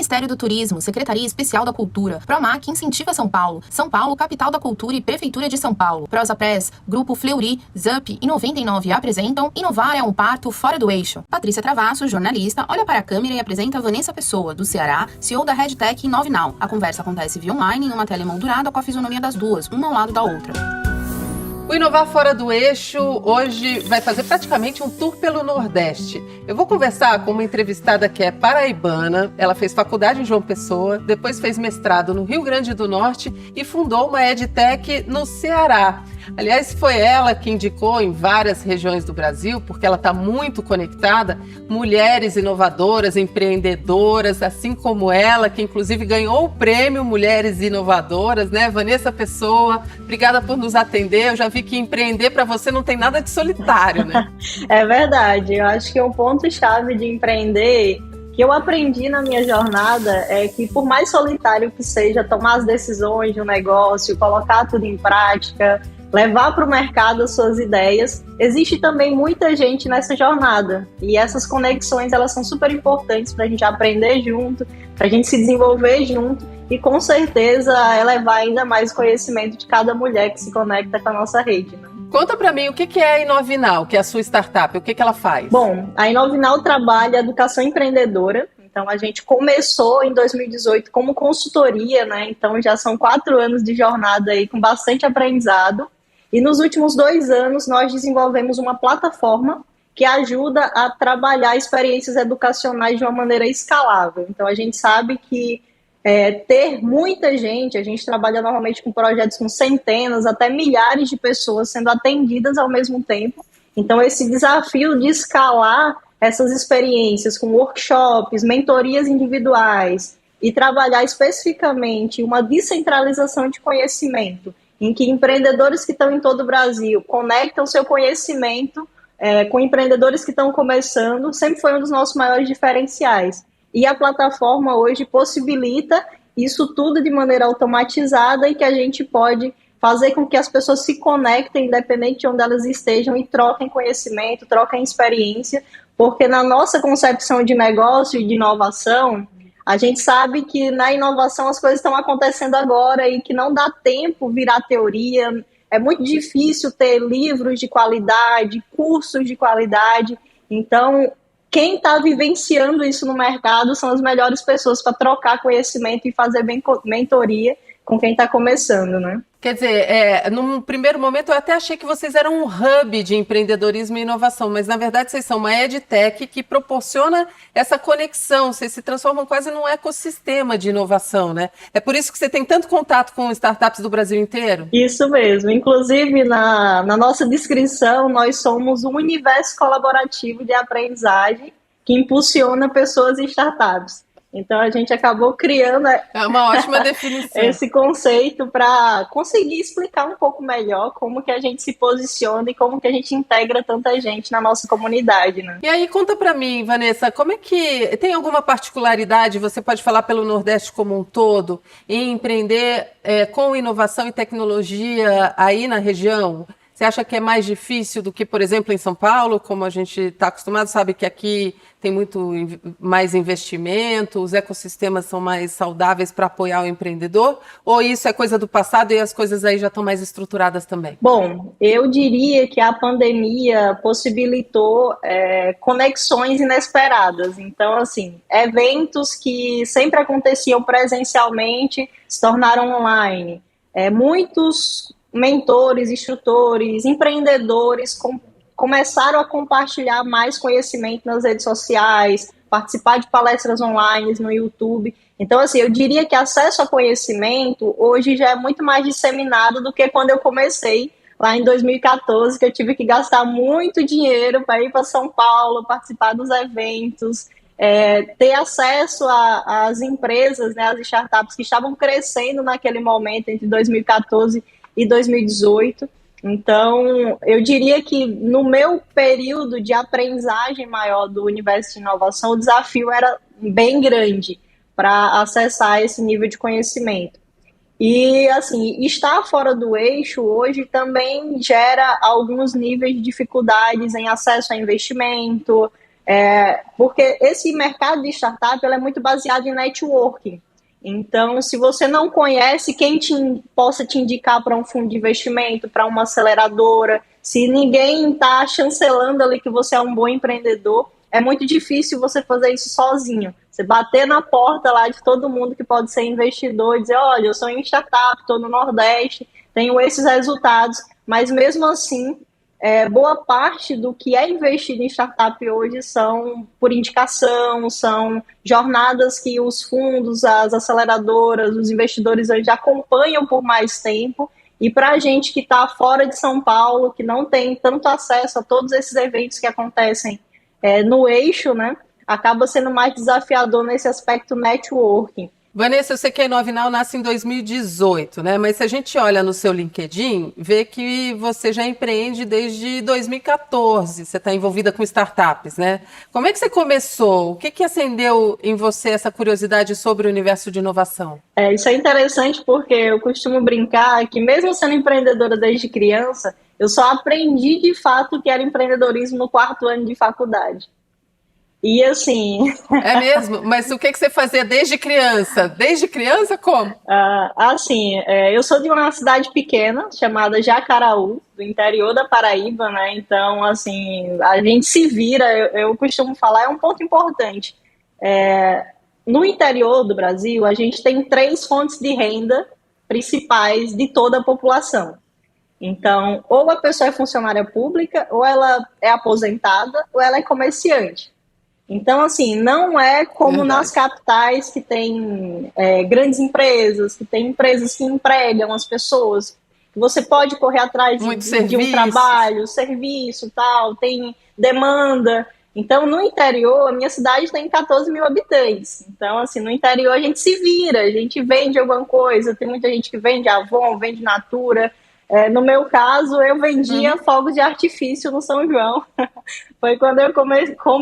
Ministério do Turismo, Secretaria Especial da Cultura, Promac incentiva São Paulo, São Paulo, capital da cultura e Prefeitura de São Paulo. Prosa Press, Grupo Fleury, Zup e 99 apresentam Inovar é um parto fora do eixo. Patrícia Travasso, jornalista, olha para a câmera e apresenta Vanessa Pessoa, do Ceará, CEO da RedTech 9Now. A conversa acontece via online em uma tela emoldurada com a fisionomia das duas, uma ao lado da outra. O Inovar Fora do Eixo hoje vai fazer praticamente um tour pelo Nordeste. Eu vou conversar com uma entrevistada que é paraibana, ela fez faculdade em João Pessoa, depois fez mestrado no Rio Grande do Norte e fundou uma EdTech no Ceará. Aliás, foi ela que indicou em várias regiões do Brasil, porque ela está muito conectada, mulheres inovadoras, empreendedoras, assim como ela, que inclusive ganhou o prêmio Mulheres Inovadoras, né? Vanessa Pessoa, obrigada por nos atender. Eu já vi que empreender para você não tem nada de solitário, né? É verdade. Eu acho que um ponto-chave de empreender que eu aprendi na minha jornada é que, por mais solitário que seja tomar as decisões de um negócio, colocar tudo em prática, levar para o mercado as suas ideias, existe também muita gente nessa jornada. E essas conexões, elas são super importantes para a gente aprender junto, para a gente se desenvolver junto e, com certeza, elevar ainda mais o conhecimento de cada mulher que se conecta com a nossa rede, né? Conta para mim o que é a Inovinal, que é a sua startup, o que ela faz? Bom, a Inovinal trabalha educação empreendedora. Então, a gente começou em 2018 como consultoria, né? Então, já são 4 anos de jornada aí com bastante aprendizado. E nos últimos 2 anos, nós desenvolvemos uma plataforma que ajuda a trabalhar experiências educacionais de uma maneira escalável. Então, a gente sabe que ter muita gente, a gente trabalha normalmente com projetos com centenas, até milhares de pessoas sendo atendidas ao mesmo tempo. Então, esse desafio de escalar essas experiências com workshops, mentorias individuais e trabalhar especificamente uma descentralização de conhecimento, em que empreendedores que estão em todo o Brasil conectam seu conhecimento com empreendedores que estão começando, sempre foi um dos nossos maiores diferenciais. E a plataforma hoje possibilita isso tudo de maneira automatizada e que a gente pode fazer com que as pessoas se conectem, independente de onde elas estejam, e troquem conhecimento, troquem experiência, porque na nossa concepção de negócio e de inovação, a gente sabe que na inovação as coisas estão acontecendo agora e que não dá tempo virar teoria. É muito difícil ter livros de qualidade, cursos de qualidade. Então, quem está vivenciando isso no mercado são as melhores pessoas para trocar conhecimento e fazer mentoria com quem está começando, né? Quer dizer, num primeiro momento eu até achei que vocês eram um hub de empreendedorismo e inovação, mas na verdade vocês são uma EdTech que proporciona essa conexão, vocês se transformam quase num ecossistema de inovação, né? É por isso que você tem tanto contato com startups do Brasil inteiro? Isso mesmo, inclusive na nossa descrição nós somos um universo colaborativo de aprendizagem que impulsiona pessoas e startups. Então, a gente acabou criando uma ótima definição. Esse conceito para conseguir explicar um pouco melhor como que a gente se posiciona e como que a gente integra tanta gente na nossa comunidade, né? E aí, conta para mim, Vanessa, como é que... Tem alguma particularidade, você pode falar pelo Nordeste como um todo, em empreender com inovação e tecnologia aí na região? Você acha que é mais difícil do que, por exemplo, em São Paulo, como a gente está acostumado, sabe que aqui tem muito mais investimento, os ecossistemas são mais saudáveis para apoiar o empreendedor? Ou isso é coisa do passado e as coisas aí já estão mais estruturadas também? Bom, eu diria que a pandemia possibilitou conexões inesperadas. Então, assim, eventos que sempre aconteciam presencialmente se tornaram online. Muitos mentores, instrutores, empreendedores começaram a compartilhar mais conhecimento nas redes sociais, participar de palestras online no YouTube. Então, assim, eu diria que acesso a conhecimento hoje já é muito mais disseminado do que quando eu comecei lá em 2014, que eu tive que gastar muito dinheiro para ir para São Paulo, participar dos eventos, ter acesso às empresas, né, às startups que estavam crescendo naquele momento, entre 2014 e 2018. Então, eu diria que no meu período de aprendizagem maior do universo de inovação, o desafio era bem grande para acessar esse nível de conhecimento. E, assim, estar fora do eixo hoje também gera alguns níveis de dificuldades em acesso a investimento, Porque esse mercado de startup ele é muito baseado em networking. Então, se você não conhece quem possa te indicar para um fundo de investimento, para uma aceleradora, se ninguém está chancelando ali que você é um bom empreendedor, é muito difícil você fazer isso sozinho. Você bater na porta lá de todo mundo que pode ser investidor e dizer, olha, eu sou em startup, estou no Nordeste, tenho esses resultados, mas mesmo assim, boa parte do que é investido em startup hoje são por indicação, são jornadas que os fundos, as aceleradoras, os investidores já acompanham por mais tempo. E para a gente que está fora de São Paulo, que não tem tanto acesso a todos esses eventos que acontecem no eixo, né, acaba sendo mais desafiador nesse aspecto networking. Vanessa, eu sei que a Inovinal nasce em 2018, né? Mas se a gente olha no seu LinkedIn, vê que você já empreende desde 2014. Você está envolvida com startups, né? Como é que você começou? O que acendeu em você essa curiosidade sobre o universo de inovação? Isso é interessante porque eu costumo brincar que mesmo sendo empreendedora desde criança, eu só aprendi de fato o que era empreendedorismo no 4º ano de faculdade. E assim... É mesmo? Mas o que você fazia desde criança? Desde criança, como? Eu sou de uma cidade pequena, chamada Jacaraú, do interior da Paraíba, né? Então, assim, a gente se vira, eu costumo falar, é um ponto importante. No interior do Brasil, a gente tem 3 fontes de renda principais de toda a população. Então, ou a pessoa é funcionária pública, ou ela é aposentada, ou ela é comerciante. Então, assim, não é como nas capitais que tem grandes empresas, que tem empresas que empregam as pessoas, que você pode correr atrás de um trabalho, serviço, tal, tem demanda. Então, no interior, a minha cidade tem 14 mil habitantes. Então, assim, no interior a gente se vira, a gente vende alguma coisa, tem muita gente que vende Avon, vende Natura. No meu caso, eu vendia fogos de artifício no São João. Foi como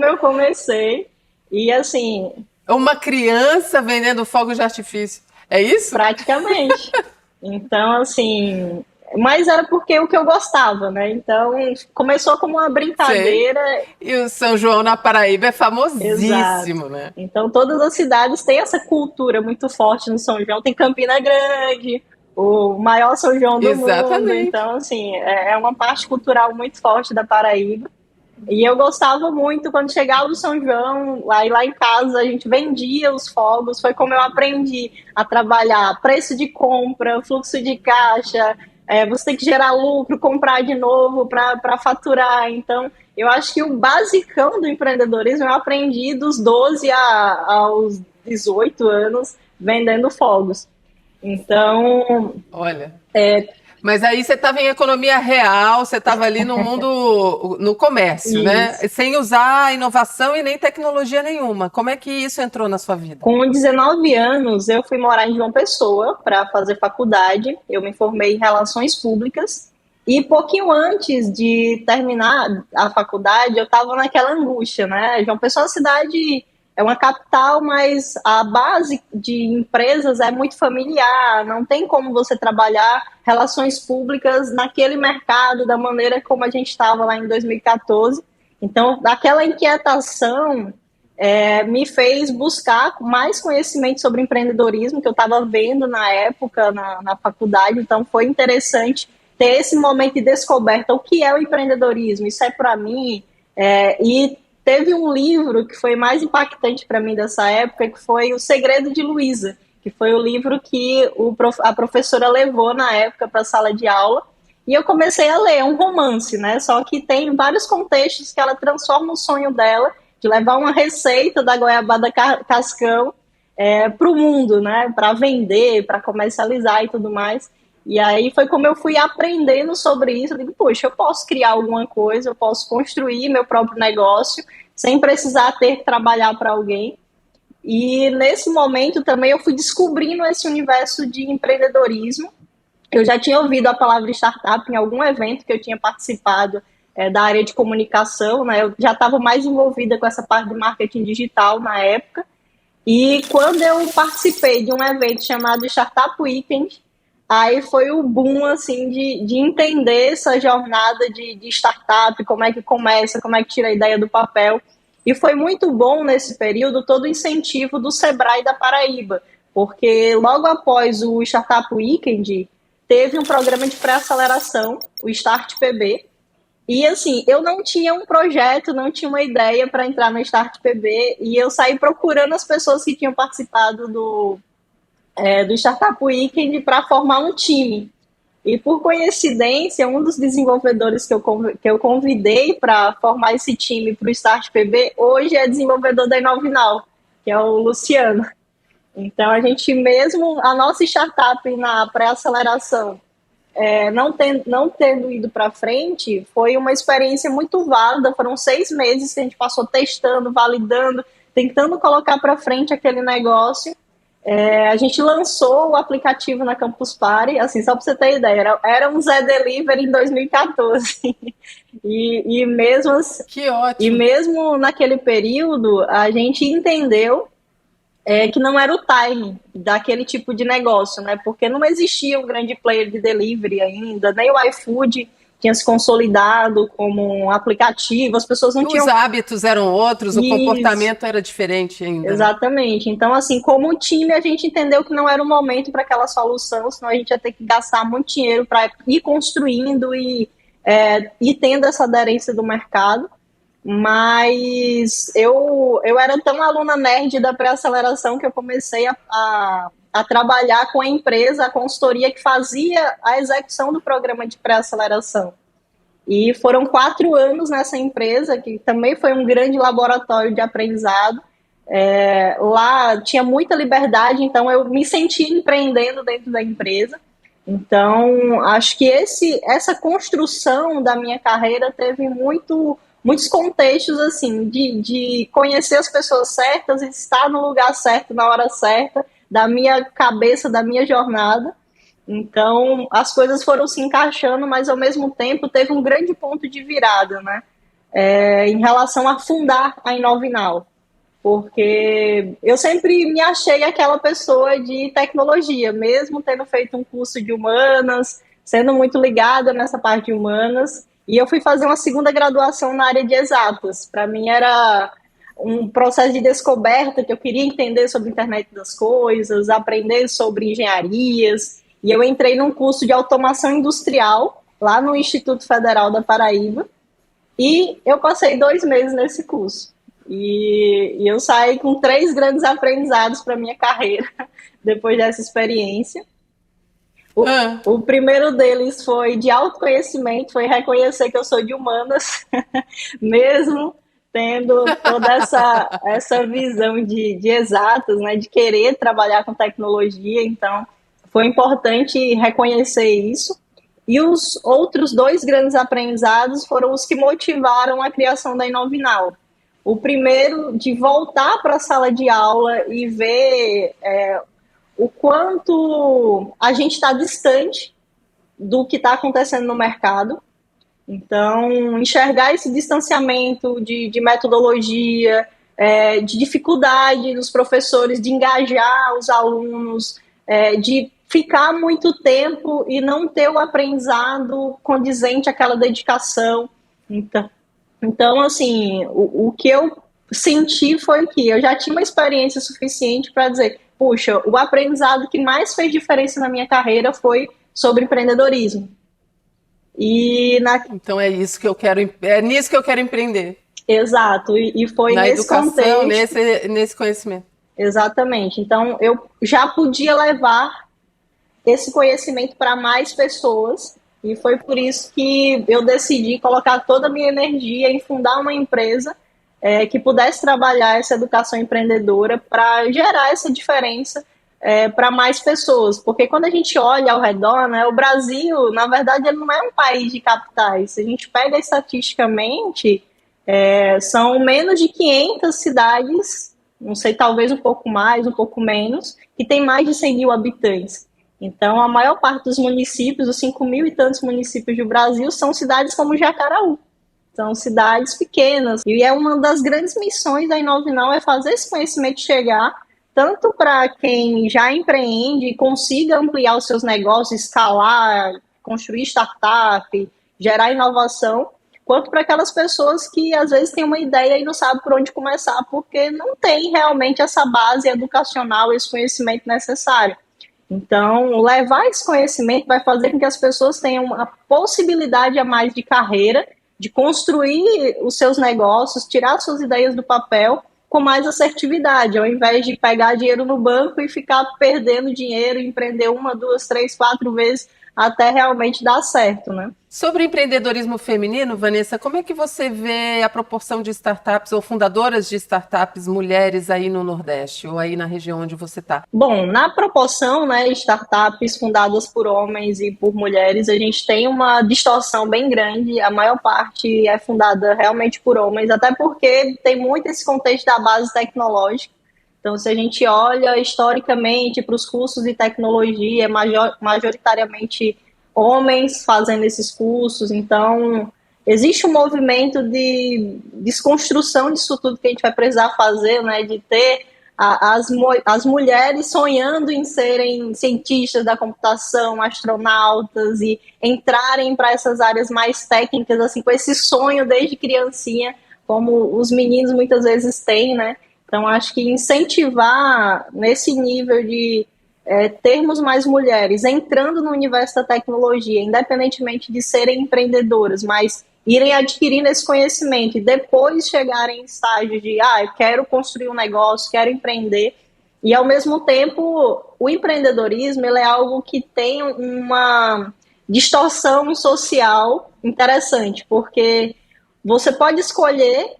eu comecei. E assim... Uma criança vendendo fogos de artifício. É isso? Praticamente. Então, assim... Mas era porque o que eu gostava, né? Então, começou como uma brincadeira. Sei. E o São João na Paraíba é famosíssimo, exato, né? Então, todas as cidades têm essa cultura muito forte no São João. Tem Campina Grande... o maior São João do mundo, então assim, é uma parte cultural muito forte da Paraíba, e eu gostava muito quando chegava o São João, lá em casa a gente vendia os fogos, foi como eu aprendi a trabalhar preço de compra, fluxo de caixa, você tem que gerar lucro, comprar de novo para faturar, então eu acho que o basicão do empreendedorismo eu aprendi dos 12 aos 18 anos vendendo fogos. Então... Olha... Mas aí você estava em economia real, você estava ali no mundo, no comércio, né? Sem usar inovação e nem tecnologia nenhuma. Como é que isso entrou na sua vida? Com 19 anos, eu fui morar em João Pessoa para fazer faculdade. Eu me formei em Relações Públicas. E pouquinho antes de terminar a faculdade, eu estava naquela angústia, né? João Pessoa é uma cidade... é uma capital, mas a base de empresas é muito familiar, não tem como você trabalhar relações públicas naquele mercado da maneira como a gente estava lá em 2014. Então, aquela inquietação me fez buscar mais conhecimento sobre empreendedorismo, que eu estava vendo na época, na faculdade, então foi interessante ter esse momento de descoberta. O que é o empreendedorismo? Isso é para mim? E teve um livro que foi mais impactante para mim dessa época, que foi O Segredo de Luísa, que foi o livro que a professora levou na época para a sala de aula, e eu comecei a ler, um romance, né? Só que tem vários contextos que ela transforma o sonho dela de levar uma receita da goiabada cascão para o mundo, né? Para vender, para comercializar e tudo mais. E aí foi como eu fui aprendendo sobre isso. Eu digo, poxa, eu posso criar alguma coisa, eu posso construir meu próprio negócio sem precisar ter que trabalhar para alguém. E nesse momento também eu fui descobrindo esse universo de empreendedorismo. Eu já tinha ouvido a palavra startup em algum evento que eu tinha participado da área de comunicação, né? Eu já estava mais envolvida com essa parte de marketing digital na época. E quando eu participei de um evento chamado Startup Weekend, aí foi o boom, assim, de entender essa jornada de startup, como é que começa, como é que tira a ideia do papel. E foi muito bom nesse período todo o incentivo do Sebrae da Paraíba, porque logo após o Startup Weekend, teve um programa de pré-aceleração, o Start PB, e assim, eu não tinha um projeto, não tinha uma ideia para entrar no Start PB, e eu saí procurando as pessoas que tinham participado do Startup Weekend para formar um time. E por coincidência, um dos desenvolvedores que eu convidei para formar esse time para o Start PB, hoje é desenvolvedor da Inovinal, que é o Luciano. Então, a gente mesmo, a nossa startup na pré-aceleração, não tendo ido para frente, foi uma experiência muito válida. Foram 6 meses que a gente passou testando, validando, tentando colocar para frente aquele negócio. A gente lançou o aplicativo na Campus Party, assim, só para você ter ideia, era um Zé Delivery em 2014. e Que ótimo. E mesmo naquele período, a gente entendeu que não era o time daquele tipo de negócio, né? Porque não existia um grande player de delivery ainda, nem o iFood tinha se consolidado como um aplicativo, as pessoas não tinham... Os hábitos eram outros, o comportamento era diferente ainda. Exatamente. Então, assim, como time, a gente entendeu que não era o momento para aquela solução, senão a gente ia ter que gastar muito dinheiro para ir construindo e tendo essa aderência do mercado. Mas eu era tão aluna nerd da pré-aceleração que eu comecei a trabalhar com a empresa, a consultoria que fazia a execução do programa de pré-aceleração. E foram 4 anos nessa empresa, que também foi um grande laboratório de aprendizado. Lá tinha muita liberdade, então eu me senti empreendendo dentro da empresa. Então, acho que essa construção da minha carreira teve muitos contextos, assim, de conhecer as pessoas certas e estar no lugar certo, na hora certa, da minha cabeça, da minha jornada. Então, as coisas foram se encaixando, mas ao mesmo tempo teve um grande ponto de virada, né? Em relação a fundar a Inovinal. Porque eu sempre me achei aquela pessoa de tecnologia, mesmo tendo feito um curso de humanas, sendo muito ligada nessa parte de humanas. E eu fui fazer uma segunda graduação na área de exatas. Para mim era um processo de descoberta, que eu queria entender sobre a internet das coisas, aprender sobre engenharias. E eu entrei num curso de automação industrial, lá no Instituto Federal da Paraíba, e eu passei 2 meses nesse curso. E eu saí com 3 grandes aprendizados para a minha carreira, depois dessa experiência. O primeiro deles foi de autoconhecimento, foi reconhecer que eu sou de humanas, mesmo tendo toda essa visão de exatas, né, de querer trabalhar com tecnologia. Então, foi importante reconhecer isso. E os outros 2 grandes aprendizados foram os que motivaram a criação da Inovinal. O primeiro, de voltar para a sala de aula e ver o quanto a gente está distante do que está acontecendo no mercado. Então, enxergar esse distanciamento de metodologia, de dificuldade dos professores de engajar os alunos, de ficar muito tempo e não ter o aprendizado condizente àquela dedicação. Então assim, o que eu senti foi que eu já tinha uma experiência suficiente para dizer, puxa, o aprendizado que mais fez diferença na minha carreira foi sobre empreendedorismo. Então é nisso que eu quero empreender. Exato, e foi na nesse educação, contexto. nesse conhecimento. Exatamente. Então eu já podia levar esse conhecimento para mais pessoas, e foi por isso que eu decidi colocar toda a minha energia em fundar uma empresa que pudesse trabalhar essa educação empreendedora para gerar essa diferença para mais pessoas. Porque quando a gente olha ao redor, né, o Brasil, na verdade, ele não é um país de capitais. Se a gente pega estatisticamente, são menos de 500 cidades, não sei, talvez um pouco mais, um pouco menos, que tem mais de 100 mil habitantes. Então, a maior parte dos municípios, os 5.000 e tantos municípios do Brasil, são cidades como Jacaraú. São cidades pequenas. E é uma das grandes missões da Inovinal, é fazer esse conhecimento chegar tanto para quem já empreende e consiga ampliar os seus negócios, escalar, construir startup, gerar inovação, quanto para aquelas pessoas que às vezes têm uma ideia e não sabem por onde começar, porque não tem realmente essa base educacional, esse conhecimento necessário. Então, levar esse conhecimento vai fazer com que as pessoas tenham uma possibilidade a mais de carreira, de construir os seus negócios, tirar suas ideias do papel com mais assertividade, ao invés de pegar dinheiro no banco e ficar perdendo dinheiro, empreender 1, 2, 3, 4 vezes até realmente dar certo, né? Sobre empreendedorismo feminino, Vanessa, como é que você vê a proporção de startups ou fundadoras de startups mulheres aí no Nordeste ou aí na região onde você está? Bom, na proporção, né, startups fundadas por homens e por mulheres, a gente tem uma distorção bem grande. A maior parte é fundada realmente por homens, até porque tem muito esse contexto da base tecnológica. Então, se a gente olha historicamente para os cursos de tecnologia, é majoritariamente homens fazendo esses cursos. Então, existe um movimento de desconstrução disso tudo que a gente vai precisar fazer, né? De ter as mulheres sonhando em serem cientistas da computação, astronautas e entrarem para essas áreas mais técnicas, assim, com esse sonho desde criancinha, como os meninos muitas vezes têm, né? Então, acho que incentivar nesse nível de termos mais mulheres entrando no universo da tecnologia, independentemente de serem empreendedoras, mas irem adquirindo esse conhecimento e depois chegarem em estágio de, eu quero construir um negócio, quero empreender. E, ao mesmo tempo, o empreendedorismo ele é algo que tem uma distorção social interessante, porque você pode escolher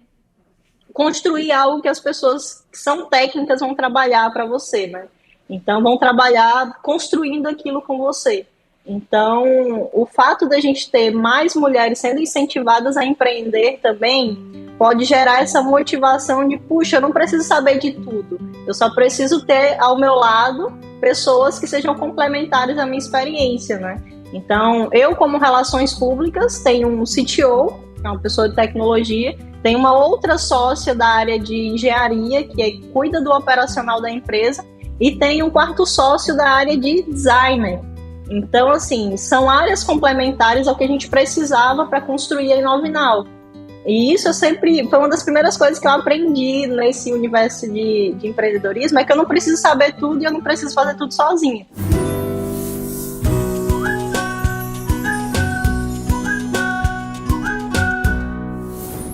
construir algo que as pessoas que são técnicas vão trabalhar para você, né? Então, vão trabalhar construindo aquilo com você. Então, o fato da gente ter mais mulheres sendo incentivadas a empreender também pode gerar essa motivação de, puxa, eu não preciso saber de tudo. Eu só preciso ter ao meu lado pessoas que sejam complementares à minha experiência, né? Então, eu, como relações públicas, tenho um CTO, que é uma pessoa de tecnologia, tem uma outra sócia da área de engenharia, que cuida do operacional da empresa, e tem um quarto sócio da área de designer. Então, assim, são áreas complementares ao que a gente precisava para construir a Inovinal. E isso foi uma das primeiras coisas que eu aprendi nesse universo de empreendedorismo, é que eu não preciso saber tudo e eu não preciso fazer tudo sozinha.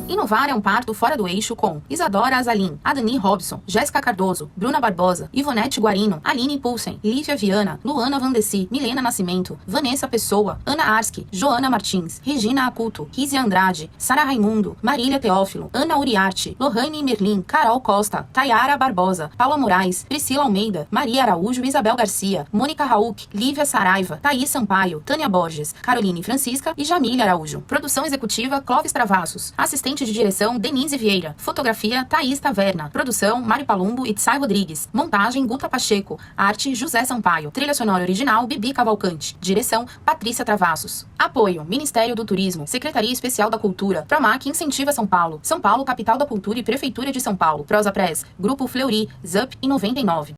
Inovar é um parto fora do eixo com Isadora Azalim, Adani Robson, Jéssica Cardoso, Bruna Barbosa, Ivonete Guarino, Aline Pulsen, Lívia Viana, Luana Vandeci, Milena Nascimento, Vanessa Pessoa, Ana Arski, Joana Martins, Regina Acuto, Rizia Andrade, Sara Raimundo, Marília Teófilo, Ana Uriarte, Lohane Merlin, Carol Costa, Tayara Barbosa, Paula Moraes, Priscila Almeida, Maria Araújo, Isabel Garcia, Mônica Rauk, Lívia Saraiva, Thaís Sampaio, Tânia Borges, Caroline Francisca e Jamília Araújo. Produção executiva Clóvis Travassos. Assistente de direção Denise Vieira. Fotografia Thaís Taverna. Produção Mari Palumbo e Tsai Rodrigues. Montagem Guta Pacheco. Arte José Sampaio. Trilha sonora original Bibi Cavalcante. Direção Patrícia Travassos. Apoio Ministério do Turismo. Secretaria Especial da Cultura. Promac incentiva São Paulo. São Paulo, capital da cultura e Prefeitura de São Paulo. Prosa Press. Grupo Fleury. ZUP e 99.